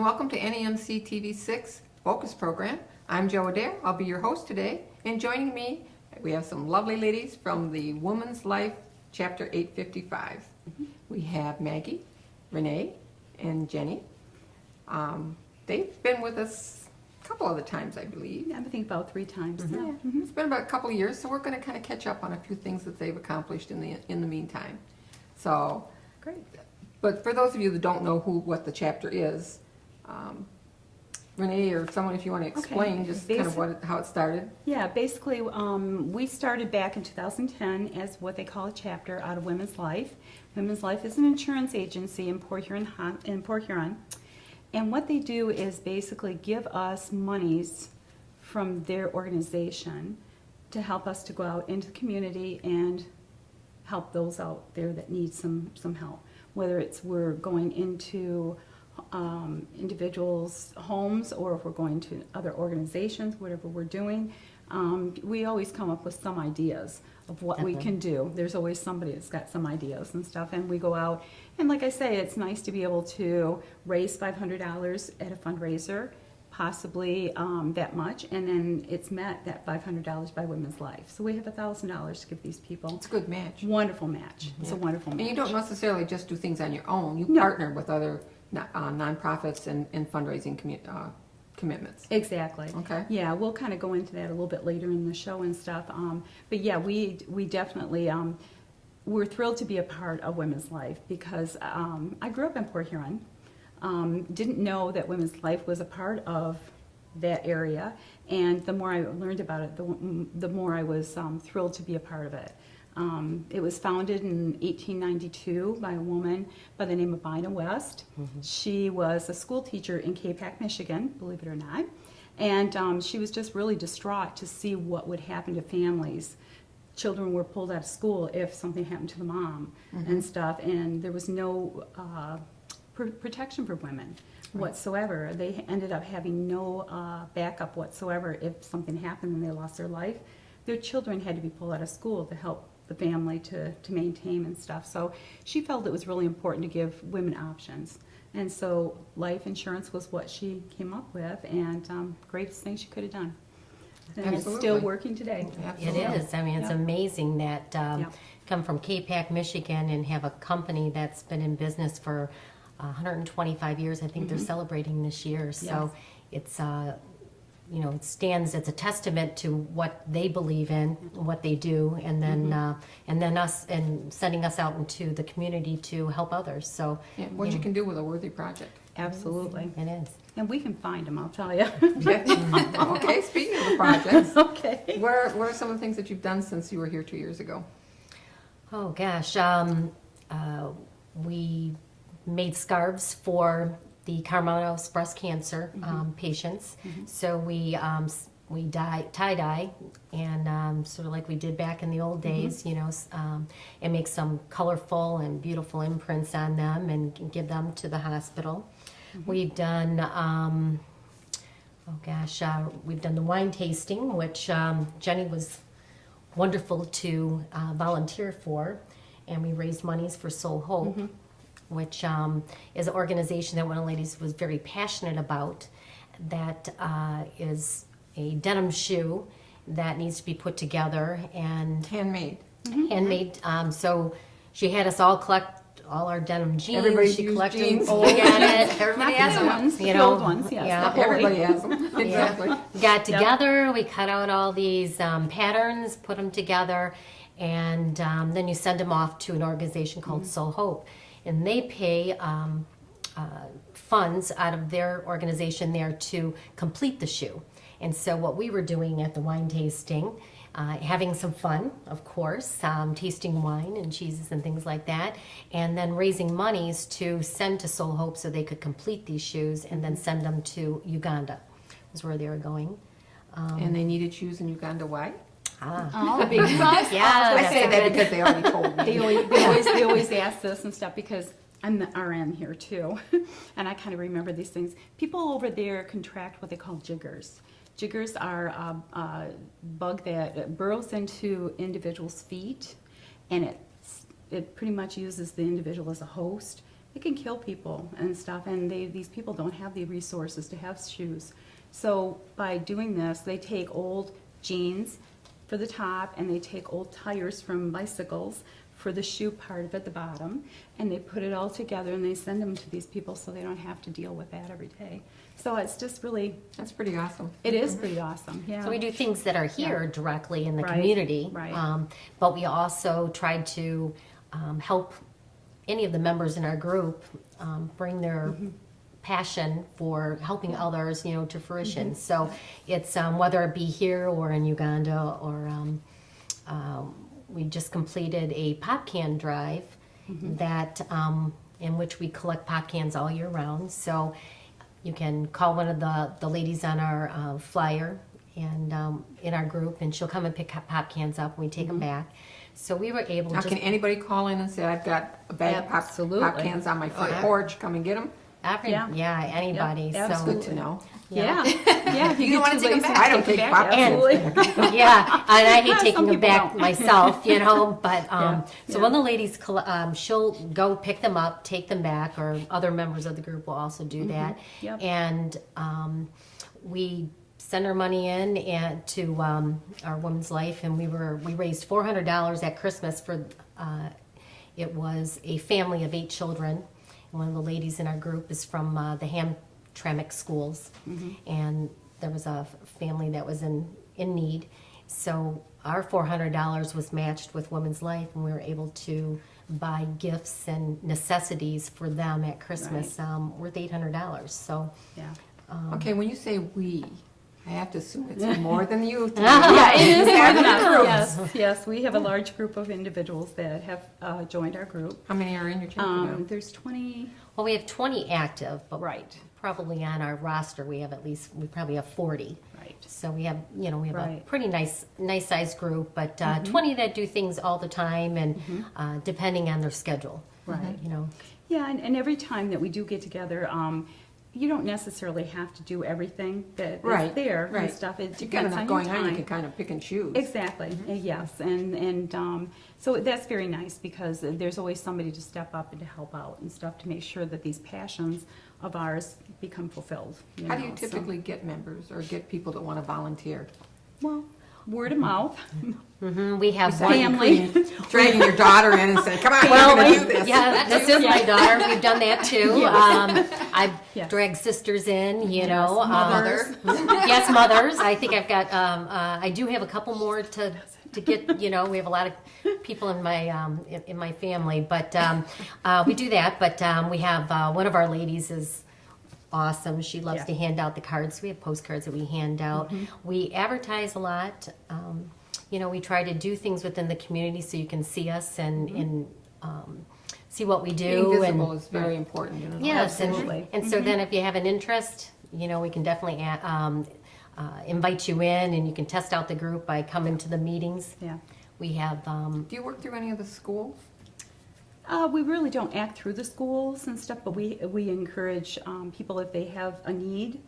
welcome to NEMC TV6 Focus Program. I'm Jo Adair. I'll be your host today. And joining me, we have some lovely ladies from the Women's Life Chapter 855. We have Maggie, Renee, and Jenny. They've been with us a couple other times, I believe. I think about 3 times. Mhm. Yeah. It's been about a couple of years, so we're going to kind of catch up on a few things that they've accomplished in the meantime. So, Great. but for those of you that don't know what the chapter is, Renee or someone, if you want to explain Okay. just kind of how it started. Yeah, basically, we started back in 2010 as what they call a chapter out of Women's Life. Women's Life is an insurance agency in Port Huron. And what they do is basically give us monies from their organization to help us to go out into the community and help those out there that need some help. Whether it's we're going into individuals' homes or if we're going to other organizations, whatever we're doing, we always come up with some ideas of what we can do. There's always somebody that's got some ideas and stuff, and we go out, and like I say, it's nice to be able to raise $500 at a fundraiser, possibly that much, and then it's met, that $500 by Women's Life. So we have $1,000 to give these people. It's a good match. Wonderful match. It's a wonderful match. And you don't necessarily just do things on your own. You No. partner with other nonprofits and fundraising commitments. Exactly. Okay. Yeah, we'll kind of go into that a little bit later in the show and stuff. But yeah, we definitely, we're thrilled to be a part of Women's Life because I grew up in Port Huron. Didn't know that Women's Life was a part of that area, and the more I learned about it, the more I was thrilled to be a part of it. It was founded in 1892 by a woman by the name of Bina West. She was a school teacher in Capac, Michigan, believe it or not, and she was just really distraught to see what would happen to families. Children were pulled out of school if something happened to the mom and stuff, and there was no protection for women whatsoever. They ended up having no backup whatsoever if something happened and they lost their life. Their children had to be pulled out of school to help the family to maintain and stuff. So she felt it was really important to give women options. And so life insurance was what she came up with, and greatest thing she could have done. And it's still Absolutely. working today. Absolutely. It is. I mean, it's Yeah. amazing that Yeah. come from Capac, Michigan, and have a company that's been in business for 125 years. I think they're celebrating this year. So it's, it stands as a testament to what they believe in, what they do, and then us and sending us out into the community to help others. So Yeah, what you can do with a worthy project. Absolutely. it is. And we can find them, I'll tell you. Yeah. Okay, speaking of the projects, Okay. what are some of the things that you've done since you were here 2 years ago? Oh gosh, we made scarves for the Carmanos breast cancer patients. So we tie dye and sort of like we did back in the old days, and make some colorful and beautiful imprints on them and give them to the hospital. We've done. We've done the wine tasting, which Jenny was wonderful to volunteer for, and we raised monies for Soul Hope, which is an organization that one of the ladies was very passionate about. That is a denim shoe that needs to be put together and Handmade. handmade. So she had us all collect all our denim jeans. Everybody's She used collected jeans. them. Look at it. Everybody Not has the them. new ones, You the know, old ones, yes. yeah. The whole- Everybody has them. Exactly. We got together, we cut out all these patterns, put them together, and then you send them off to an organization called Soul Hope. And they pay funds out of their organization there to complete the shoe. And so what we were doing at the wine tasting, having some fun, of course, tasting wine and cheeses and things like that, and then raising monies to send to Soul Hope so they could complete these shoes and then send them to Uganda, was where they were going. And they needed shoes in Uganda. Why? Oh, because Yeah, I say that because they already told me. they always ask this and stuff because I'm the RN here too, and I kind of remember these things. People over there contract what they call jiggers. Jiggers are a bug that burrows into individuals' feet, and it pretty much uses the individual as a host it can kill people and stuff, and these people don't have the resources to have shoes. So by doing this, they take old jeans for the top, and they take old tires from bicycles for the shoe part of at the bottom, and they put it all together and they send them to these people so they don't have to deal with that every day. So it's just really, That's pretty awesome. it is pretty awesome, yeah. So we do things that are here directly in the Right, community. right. But we also try to help any of the members in our group bring their Mm-hmm. passion for helping others, you know, to fruition. Mm-hmm. So it's whether it be here or in Uganda or we just completed a pop can drive Mm-hmm. that in which we collect pop cans all year round. So you can call one of the ladies on our flyer and in our group, and she'll come and pick pop cans up, and we take them back. So we were able Now, to can anybody call in and say, I've got a bag of pop Absolutely. cans on my front yeah. porch, come and get them? yeah, anybody. Yep, So That's good to know. Yeah, yeah. If You get wanna too take 'em lazy back? I to don't take take 'em pop back, cans absolutely. yeah, and I hate taking Some them people back don't. myself, you know. But Yeah, so yeah. one of the ladies, she'll go pick them up, take them back, or other members of the group will also do that. Yep. And we send our money in and to our Women's Life, and we raised $400 at Christmas for. It was a family of 8 children. One of the ladies in our group is from the Hamtramck schools, and there was a family that was in need. So our $400 was matched with Women's Life, and we were able to buy gifts and necessities for them at Christmas worth $800. So Yeah. Okay, when you say we, I have to assume it's more than you. Yeah, it is more than Yeah. us. Yes, we have a large group of individuals that have joined our group. How many are in your chapter now? There's 20, well, we have 20 active, but right, probably on our roster we probably have 40. right. So we have a Right. pretty nice sized group, but 20 that do things all the time and depending on their schedule. Right. You know. Yeah, and every time that we do get together, you don't necessarily have to do everything that is Right, there and right. stuff. It If you've got depends enough on going your on, you time. can kind of pick and choose. Exactly, yes, and so that's very nice because there's always somebody to step up and to help out and stuff to make sure that these passions of ours become fulfilled. How do you know, so- typically get members or get people that want to volunteer? Well, word of mouth. We have Besides one. Family. including dragging your daughter in and saying, come on, Well, we're going to do this. yeah, this is my daughter. We've done that too. I've Yes. dragged sisters in, you know. mothers. Yes, mothers. I think I've got. I do have a couple more to get. You know, we have a lot of people in my family, but we do that. But we have one of our ladies is awesome. She loves Yeah. to hand out the cards. We have postcards that we hand out. We advertise a lot. You know, we try to do things within the community so you can see us and see what we do. Being visible and is very important. You know? yes, Absolutely. and so then if you have an interest, you know, we can definitely invite you in, and you can test out the group by coming to the meetings. Yeah. We have. Do you work through any of the schools? We really don't act through the schools and stuff, but we encourage people if they have a need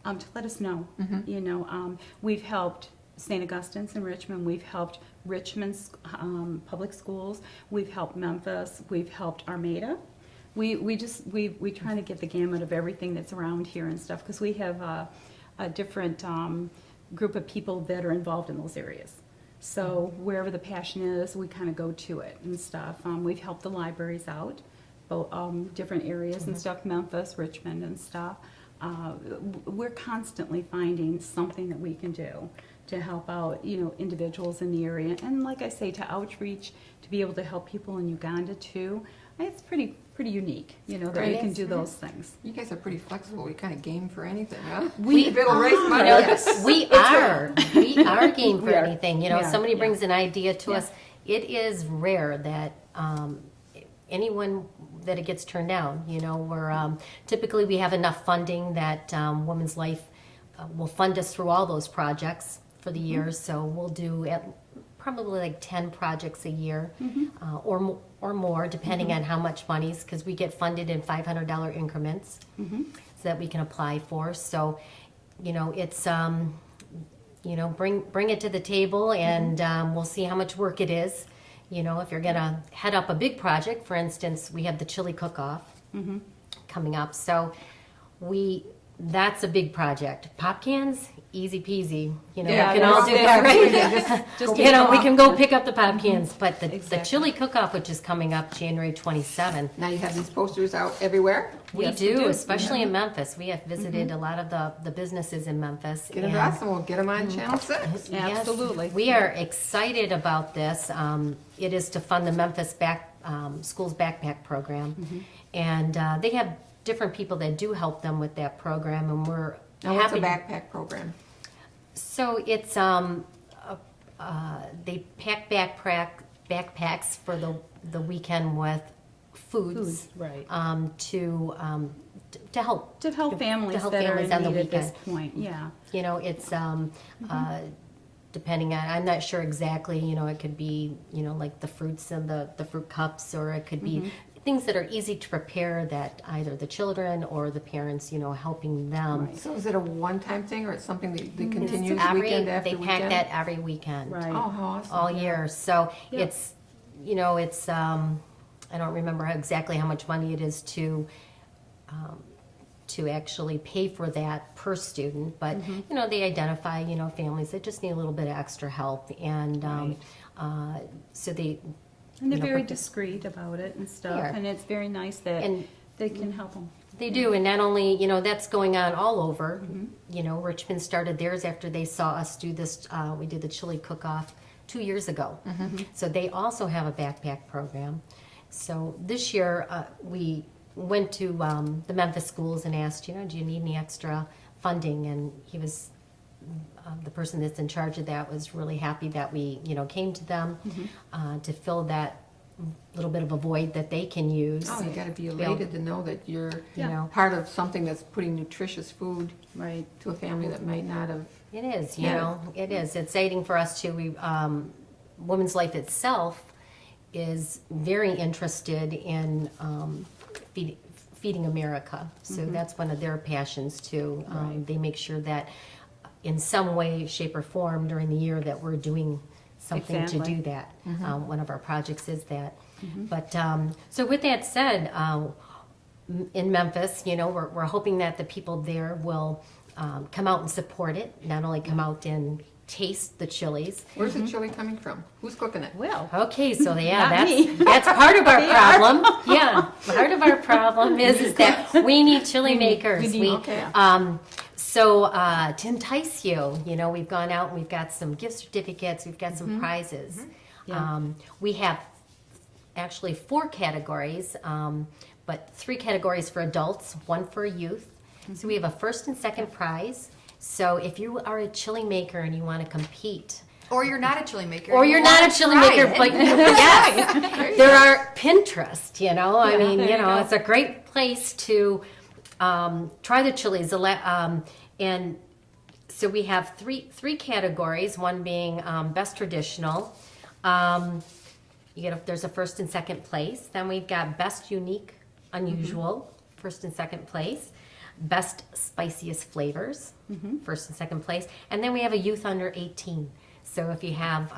to let us know. You know, we've helped St. Augustine's in Richmond. We've helped Richmond's public schools. We've helped Memphis. We've helped Armada. We try to get the gamut of everything that's around here and stuff because we have a different group of people that are involved in those areas. So wherever the passion is, we kind of go to it and stuff. We've helped the libraries out, both different areas and stuff, Memphis, Richmond and stuff. We're constantly finding something that we can do to help out, you know, individuals in the area. And like I say, to outreach, to be able to help people in Uganda too, it's pretty unique, you know, that we Right. can do those things. You guys are pretty flexible. We kind of game for anything, huh? We- If it'll raise You money. know, Yes. we are game for We are. anything. You know, We if are, somebody yeah. brings an idea to Yeah. us, it is rare that anyone that it gets turned down. You know, we're typically we have enough funding that Women's Life will fund us through all those projects for the year. So we'll do probably like 10 projects a year or more, depending on how much money's, because we get funded in $500 increments so that we can apply for. So, you know, it's, you know, bring it to the table and we'll see how much work it is. You know, if you're going to head up a big project, for instance, we have the chili cook-off coming up. So that's a big project. Pop cans, easy peasy. You know, Yeah, we can all do that, right? Just You know, we can go pick up the pop cans. But the Exactly. chili cook-off, which is coming up January 27th, Now you have these posters out everywhere. we Yes, do, we do. especially in Memphis. We have visited a lot of the businesses in Memphis. Get it and- us and we'll get them on Channel 6. Yes, Absolutely. we are excited about this. It is to fund the Memphis Schools Backpack Program. And they have different people that do help them with that program, and we're Now what's a happy. backpack program? So it's they pack backpacks for the weekend with foods, Food, right. to help. To help families help that families are on in the need at this weekend. point, yeah. You know, it's depending on, I'm not sure exactly, you know, it could be, you know, like the fruits and the fruit cups, or it could be things that are easy to prepare that either the children or the parents, you know, helping them. Right. So is it a one-time thing or it's something that they continue Every, weekend after they weekend? pack that every weekend. Right. Oh, how awesome. All year. So Yeah. it's, you know, it's, I don't remember exactly how much money it is to actually pay for that per student, but, you know, they identify, you know, families that just need a little bit of extra help. And so they, And they're you know, very discreet about it and stuff, They are. and it's very nice that And- they can help them. They do, and not only, you know, that's going on all over. You know, Richmond started theirs after they saw us do this. We did the chili cook-off 2 years ago. So they also have a backpack program. So this year, we went to the Memphis schools and asked, you know, do you need any extra funding? And he was, the person that's in charge of that was really happy that we, you know, came to them to fill that little bit of a void that they can use. Oh, you gotta be elated to know that you're, You know, part of something that's putting nutritious food Right. to a family that might not have. it is, you Yeah. know, it is. It's exciting for us too. We, Women's Life itself is very interested in feeding America. So that's one of their passions too. Right. They make sure that in some way, shape, or form during the year that we're doing something to Exactly. do that. One of our projects is that. But so with that said, in Memphis, you know, we're hoping that the people there will come out and support it. Not only come out and taste the chilies. Where's the chili coming from? Who's cooking it? Well, Okay, so yeah, Not me. that's part of our problem. Yeah, part of our problem is that we need chili makers. need- okay. So to entice you, you know, we've gone out and we've got some gift certificates, we've got some prizes. Yeah. We have actually 4 categories, but 3 categories for adults, 1 for youth. So we have a first and second prize. So if you are a chili maker and you want to compete, Or you're not a chili maker. or and you're you not wanna a chili try maker, it. but yes, there are Pinterest. You know, I mean, there you you know, go. it's a great place to try the chilies. And so we have three categories. One being best traditional. There's a first and second place. Then we've got best unique, unusual, first and second place. Best spiciest flavors, first and second place. And then we have a youth under 18. So if you have,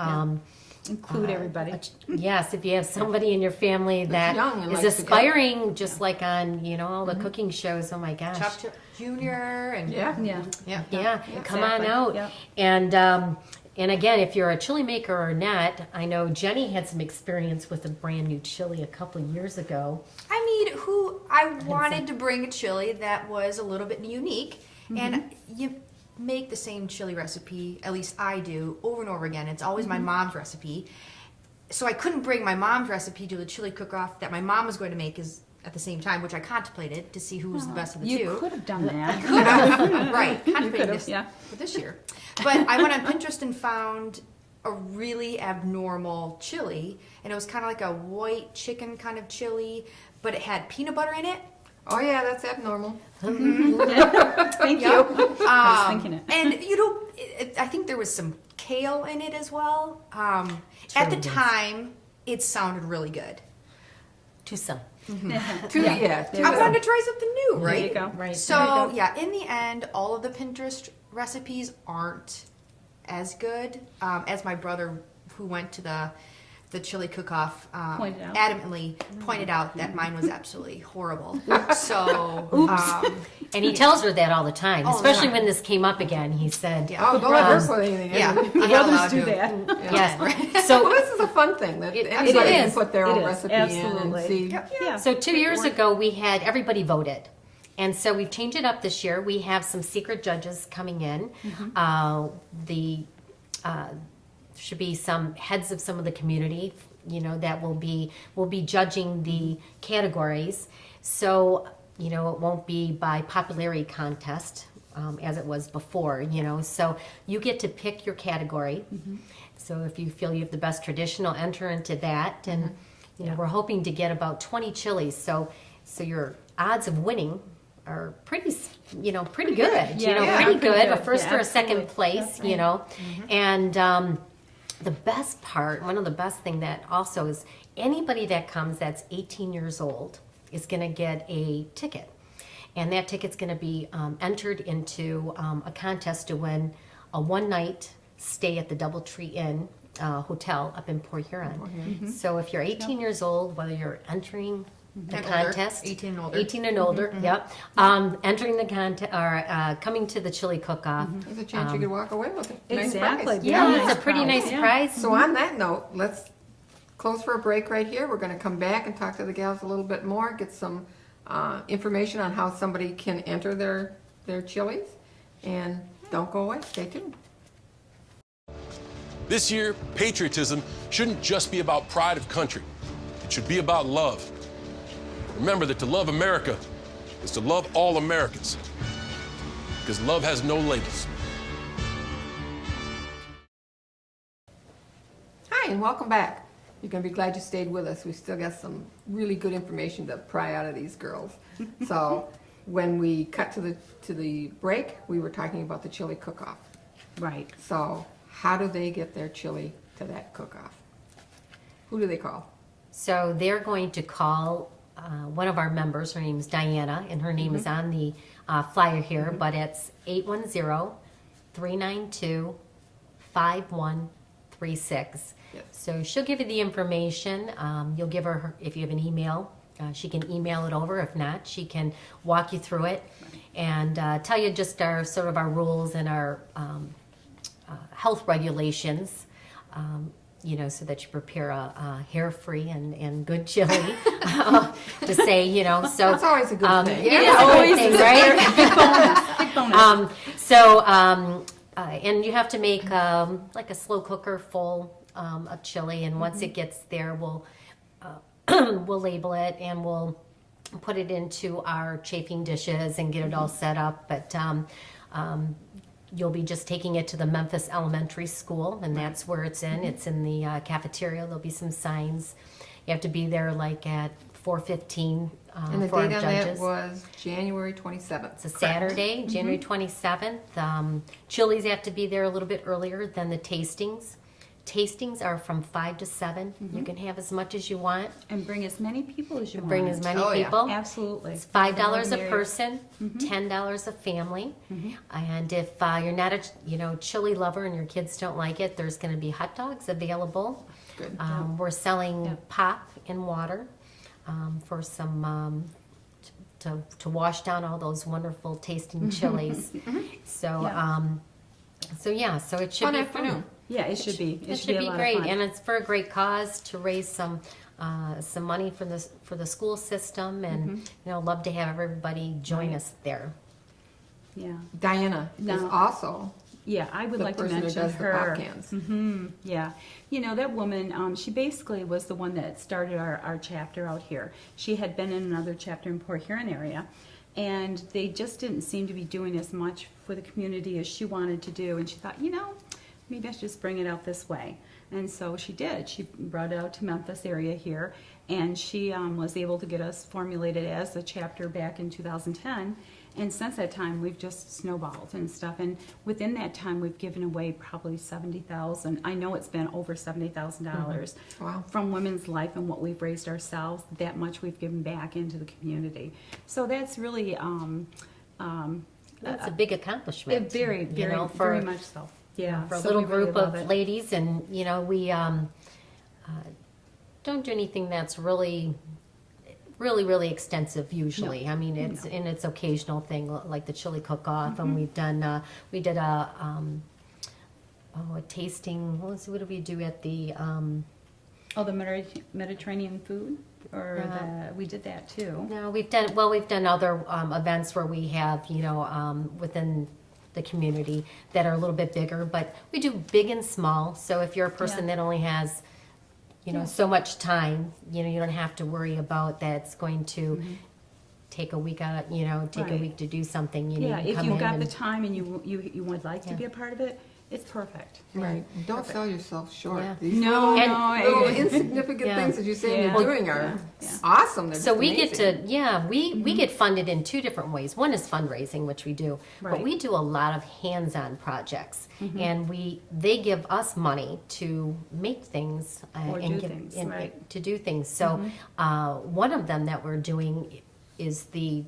include everybody. yes, if you have somebody in your family that young and is likes to go. aspiring, just like on, you know, all the cooking shows, oh my gosh. Chop Chop Junior and Yeah. Yeah. yeah. Yeah, come on exactly. out. Yep. And again, if you're a chili maker or not, I know Jenny had some experience with a brand new chili a couple of years ago. I mean, I wanted to bring a chili that was a little bit unique, and you make the same chili recipe, at least I do, over and over again. It's always my mom's recipe. So I couldn't bring my mom's recipe to the chili cook-off that my mom was going to make at the same time, which I contemplated to see who was the best of the You two. could have done that. Right, contemplated could've, this yeah. for this year. But I went on Pinterest and found a really abnormal chili, and it was kind of like a white chicken kind of chili, but it had peanut butter in it. Oh yeah, that's abnormal. Thank you. I was thinking it. And you know, I think there was some kale in it as well. At the really good. time, it sounded really good. To some. Yeah. There I you go. wanted to try something new, right? There you go. Right. So yeah, in the end, all of the Pinterest recipes aren't as good as my brother, who went to the chili cook-off Adamantly pointed out that mine was absolutely horrible. So, And he tells her that all the time, Oh, especially yeah. when this came up again. He said, yeah. Oh, don't let her put anything in. Yeah. Well, I'm not allowed Brothers do to. that. yes. So this is a fun thing that It anybody can is. put their It own is. recipe in and Absolutely. see. Yeah. So 2 years ago, we had everybody voted. And so we've changed it up this year. We have some secret judges coming in. Should be some heads of some of the community, that will be judging the categories. So, it won't be by popularity contest as it was before, So you get to pick your category. So if you feel you have the best traditional, enter into that. And we're hoping to get about 20 chilies. So your odds of winning are pretty good. Yeah. Pretty Yeah, good. pretty A good. first Yeah, or a second absolutely. place, That's right. And the best part, one of the best thing that also is anybody that comes that's 18 years old is going to get a ticket. And that ticket's going to be entered into a contest to win a one-night stay at the Doubletree Inn Hotel up in Port Huron. So if you're 18 years old, whether you're entering the And older, contest, 18 and older. 18 and older, yep, entering the contest or coming to the chili cook-off. There's a chance you could walk away with a nice Exactly. prize. Yeah, Yeah, it's a pretty nice yeah. prize. So on that note, let's close for a break right here. We're going to come back and talk to the gals a little bit more, get some information on how somebody can enter their chilies. And don't go away. Stay tuned. This year, patriotism shouldn't just be about pride of country. It should be about love. Remember that to love America is to love all Americans, because love has no labels. Hi, and welcome back. You're going to be glad you stayed with us. We still got some really good information to pry out of these girls. So when we cut to the break, we were talking about the chili cook-off. Right. So how do they get their chili to that cook-off? Who do they call? So they're going to call one of our members. Her name is Diana, and her name is on the flyer here, but it's 810-392-5136. Yes. So she'll give you the information. You'll give her, if you have an email, she can email it over. If not, she can walk you through it and tell you just our sort of our rules and our health regulations. So that you prepare a hair-free and good chili to say, so That's always a good thing. It is always a good thing, right? Big bonus. And you have to make like a slow cooker full of chili, and once it gets there, we'll we'll label it and we'll put it into our chafing dishes and get it all set up. But you'll be just taking it to the Memphis Elementary School, and that's where it's in. It's in the cafeteria. There'll be some signs. You have to be there like at 4:15 And the for our date on that judges. was January 27th. It's a Saturday, January 27th. Chilies have to be there a little bit earlier than the tastings. Tastings are from 5 to 7. You can have as much as you want. And bring as many people as you want. Bring as many Oh, yeah. people. Absolutely. It's $5 a Ordinary. person, $10 a family. And if you're not a chili lover and your kids don't like it, there's going to be hot dogs available. Good. We're selling Yeah. pop and water for some to wash down all those wonderful tasting chilies. So Yeah. so it should Fun be afternoon. fun. Yeah, it should be. It It should a be lot of great, fun. and it's for a great cause to raise some money for the school system, and love to have everybody join us there. Yeah. Diana is No. also Yeah, I would the like to person who mention does the her. pop cans. Yeah. That woman, she basically was the one that started our chapter out here. She had been in another chapter in Port Huron area, and they just didn't seem to be doing as much for the community as she wanted to do. And she thought, maybe I should just bring it out this way. And so she did. She brought it out to Memphis area here, and she was able to get us formulated as a chapter back in 2010. And since that time, we've just snowballed and stuff. And within that time, we've given away probably $70,000. I know it's been over $70,000 Wow. from Women's Life and what we've raised ourselves. That much we've given back into the community. So that's really That's a big accomplishment. very, very, for very much so. Yeah, for a so little we really group love of it. ladies, and we don't do anything that's really really extensive usually. No. I mean, it's occasional thing like the chili cook-off, and we did a tasting. What did we do at the Oh, the Mediterranean food, or we did that too. no, we've done other events where we have, within the community that are a little bit bigger, but we do big and small. So if you're a person Yeah. that only has, so much time, you don't have to worry about that it's going to take a week out, take a Right. week to do something. You Yeah, need to if come you've in got the and- time and you would like to Yeah. be a part of it, it's perfect. Right. Don't sell yourself short. Yeah. These No, little, no, little I- insignificant Yeah. things that you're saying Yeah. you're doing are Yeah. awesome. They're So just we get amazing. to, we get funded in two different ways. One is fundraising, which we do, but Right. we do a lot of hands-on projects, and they give us money to make things Or and do things, right. to do things. So one of them that we're doing is the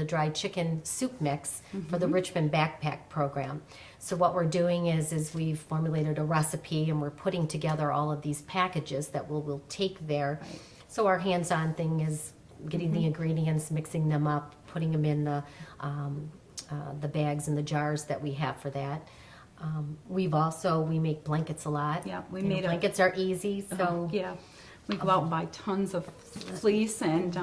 dried chicken soup mix for the Richmond Backpack Program. So what we're doing is we've formulated a recipe, and we're putting together all of these packages that we'll take there. Right. So our hands-on thing is getting the ingredients, mixing them up, putting them in the bags and the jars that we have for that. We make blankets a lot. Yeah, we You know, made a- blankets are easy, so Yeah, we go out and buy tons of fleece, and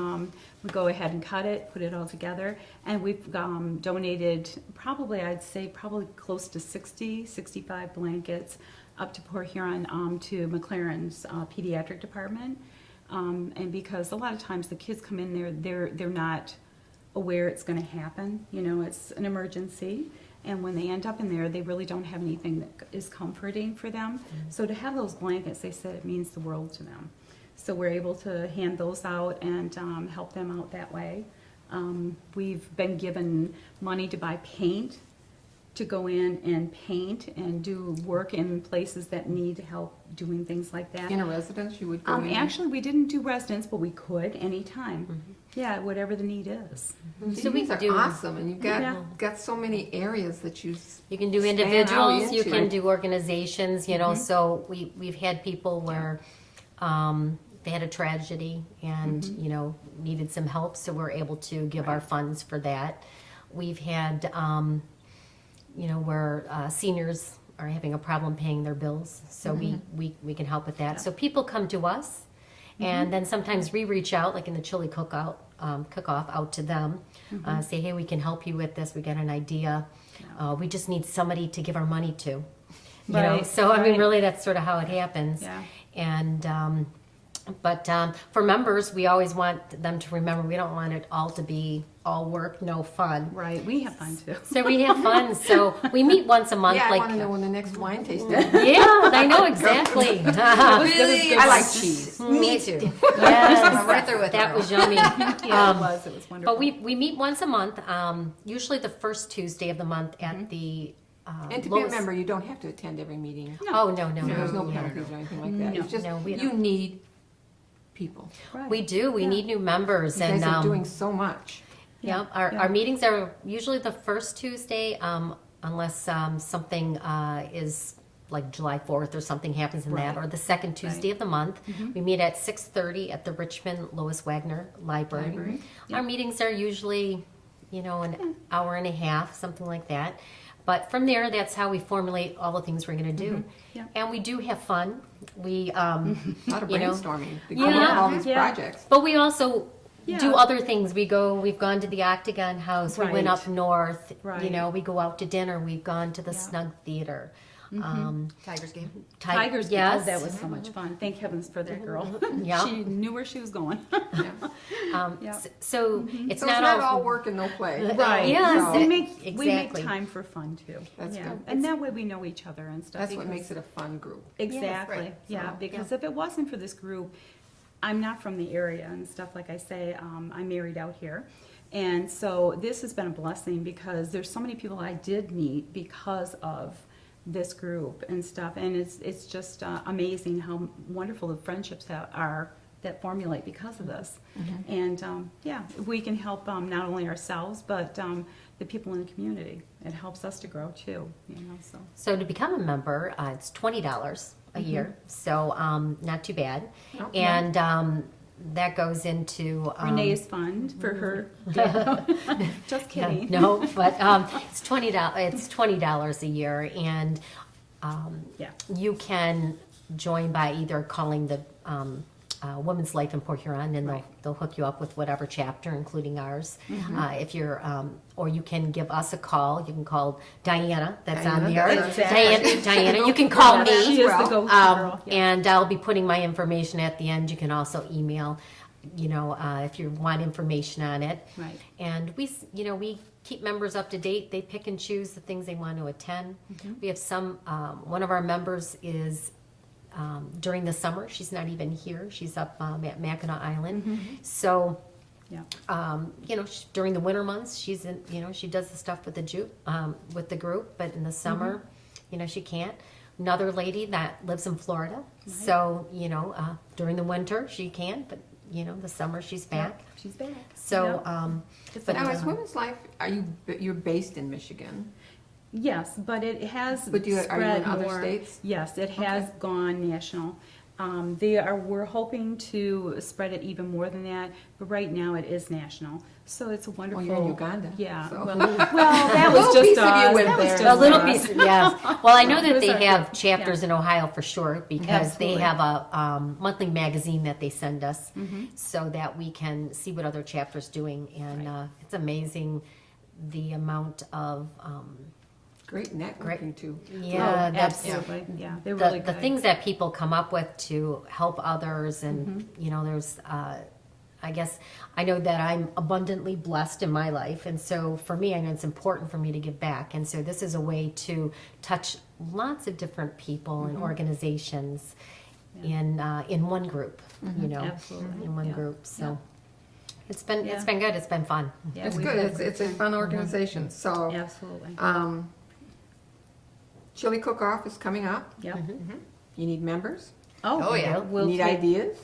we go ahead and cut it, put it all together, and we've donated I'd say close to 65 blankets up to Port Huron to McLaren's pediatric department, and because a lot of times the kids come in there, they're not aware it's going to happen. It's an emergency. And when they end up in there, they really don't have anything that is comforting for them. So to have those blankets, they said it means the world to them. So we're able to hand those out and help them out that way. We've been given money to buy paint, to go in and paint and do work in places that need help doing things like that. In a residence, you would go in. Actually, we didn't do residents, but we could anytime. Yeah, whatever the need is. So we These are do- awesome, and you've Yeah. got so many areas that you. you can do span out individuals, you into. can do organizations, so we've had people where they had a tragedy and, needed some help, so we're able to give our funds for that. We've had, where seniors are having a problem paying their bills, so we can help with that. So people come to us, and then sometimes we reach out, like in the chili cook-off, out to them, say, hey, we can help you with this, we got an idea. We just need somebody to give our money to. You know, Right, so I mean, right. really, that's sort of how it happens. Yeah. And but for members, we always want them to remember we don't want it all to be all work, no fun. Right, we have fun too. So we have fun. So we meet once a month. Yeah, I like want to know when the next wine tasting. yeah, I know exactly. Really? I like cheese. Me too. Yes, I'm right there with that you. was yummy. Yeah, it was wonderful. But we meet once a month, usually the first Tuesday of the month at the. And to be a Lois- member, you don't have to attend every meeting. Oh no. There's no penalties or anything like that. No. It's just No, we you don't. need people. Right. We do. We need new members, You and guys are doing so much. yeah, our meetings are usually the first Tuesday, unless something is like July 4th or something happens in that, Right. or the second Tuesday of the month. We meet at 6:30 at the Richmond Lois Wagner Library. Library. Our meetings are usually, an hour and a half, something like that. But from there, that's how we formulate all the things we're going to do. Yeah. And we do have fun. We, A lot of You know, brainstorming to yeah, come up with all these yeah. projects. but we also Yeah. do other things. We've gone to the Octagon House. We went Right. up north. Right. We go out to dinner. We've gone to the Yeah. Snug Theater. Tigers game. Tigers, yes. oh, that was so much fun. Thank heavens for that girl. Yeah. She knew where she was going. Yeah. So it's So not it's not all work and no play. Right. Yeah, So we make exactly. time for fun too. That's yeah. good. And that way we know each other and stuff. That's what because- makes it a fun group. Exactly. Right. Yeah, So, because if it wasn't for this group, I'm not from the area and stuff. Like I say, I'm married out here. And so this has been a blessing because there's so many people I did meet because of this group and stuff. And it's just amazing how wonderful the friendships that formulate because of this. And yeah, we can help not only ourselves, but the people in the community. It helps us to grow too, So So to become a member, it's $20. a year, so not too bad. No. And that goes into Renee's fund for her. Just kidding. No, but it's $20 a year, and Yeah. you can join by either calling the Women's Life in Port Huron, and they'll hook you up with whatever chapter, including ours. If you're, or you can give us a call. You can call Diana. That's on Diana, there. that's Diana. You can call Yes, me. She is the go-to girl. Yeah. And I'll be putting my information at the end. You can also email, if you want information on it. Right. And we keep members up to date. They pick and choose the things they want to attend. We have some, one of our members is, during the summer, she's not even here. She's up at Mackinac Island. So, Yeah. during the winter months, she's in, she does the stuff with the group, but in the summer, she can't. Another lady that lives in Florida, so, during the winter, she can, but, the summer, she's back. She's back. So, but Now, as Women's Life, you're based in Michigan? Yes, but it has But are you spread in other more. states? Yes, it has gone national. We're hoping to spread it even more than that, but right now it is national. So it's a wonderful. you're in Uganda, Yeah. so. Well, that was Little just piece of you us. went That was there. just a little us. piece, yes. Well, I know It that was they our have group, chapters in Ohio for sure, because they Absolutely. have a monthly magazine that they send us, Mm-hmm. so that we can see what other chapters doing, and it's amazing the amount of Great networking, too. yeah, Oh, that's absolutely. Yeah, they're the, really the good. things that people come up with to help others, and Mm-hmm. there's I guess I know that I'm abundantly blessed in my life, and so for me, I know it's important for me to give back, and so this is a way to touch lots of different people Mm-hmm. and organizations in one group, Absolutely. in one Yeah. group. So it's been Yeah. good. It's been fun. Yeah, It's we've good, had it's a fun organization, so. Absolutely. Chili Cook-Off is coming up. Yeah. You need members, Oh, yeah. you We'll need take, ideas,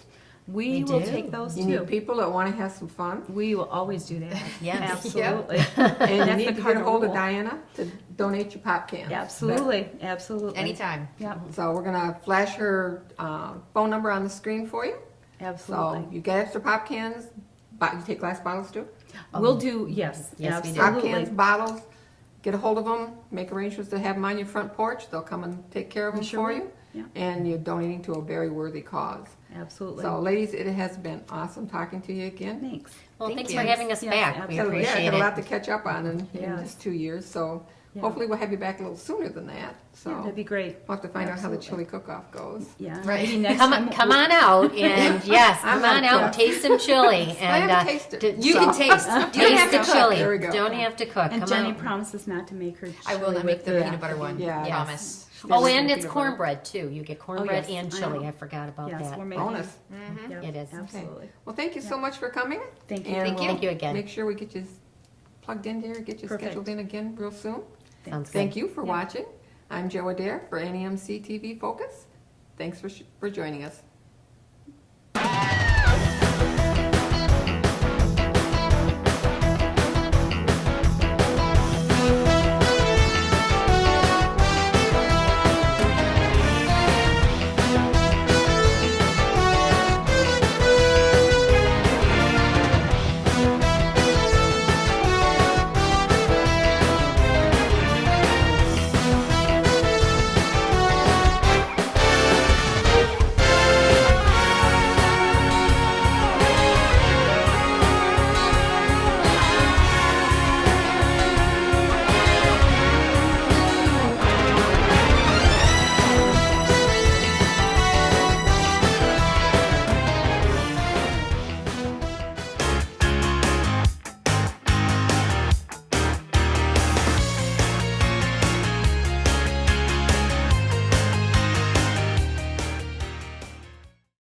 we We will do. take those you too. need people that want to have some fun. We will always do that. Yes. Absolutely. And you That's need the to get a cardinal hold of rule. Diana to donate your pop cans. Absolutely. Absolutely. Anytime. Yeah. So we're gonna flash her phone number on the screen for you. Absolutely. So you get extra pop cans, but you take glass bottles too? We'll do, yes, Yes, we do. Pop absolutely. cans, bottles, get a hold of them, make arrangements to have them on your front porch. They'll come and take care of We them sure for will. you. Yeah. And you're donating to a very worthy cause. Absolutely. So ladies, it has been awesome talking to you again. Thanks. Well, Thank thanks you. for having us Yes, back. We So, yeah, appreciate got a lot it. to catch up on in Yes. just 2 years, so Yeah. hopefully we'll have you back a little sooner than that. So Yeah, that'd be great. we'll have to find out how the Absolutely. chili cook-off goes. Yeah. Right. Maybe next Come time on, come on out, and yes, I'm come on not out a and taste some chili. And have to taste it. You can taste. You don't taste have the to chili. There we go. Don't have to cook. And Come Jenny out. promises not to make her I will chili not make with the peanut butter one. Yeah. I Yes. promise. Oh, There's and no it's peanut butter. cornbread too. You get cornbread yes, and I chili. know. I forgot about Yes, that. we're making Bonus. Yep, It is. Absolutely. Well, thank you so much for coming. Thank you. And Thank you. we'll Thank you again. Make sure we get you plugged in there, get you Perfect. scheduled in again real soon. Sounds good. Thank you for watching. I'm Joe Adair for NEMC TV Focus. Thanks for joining us.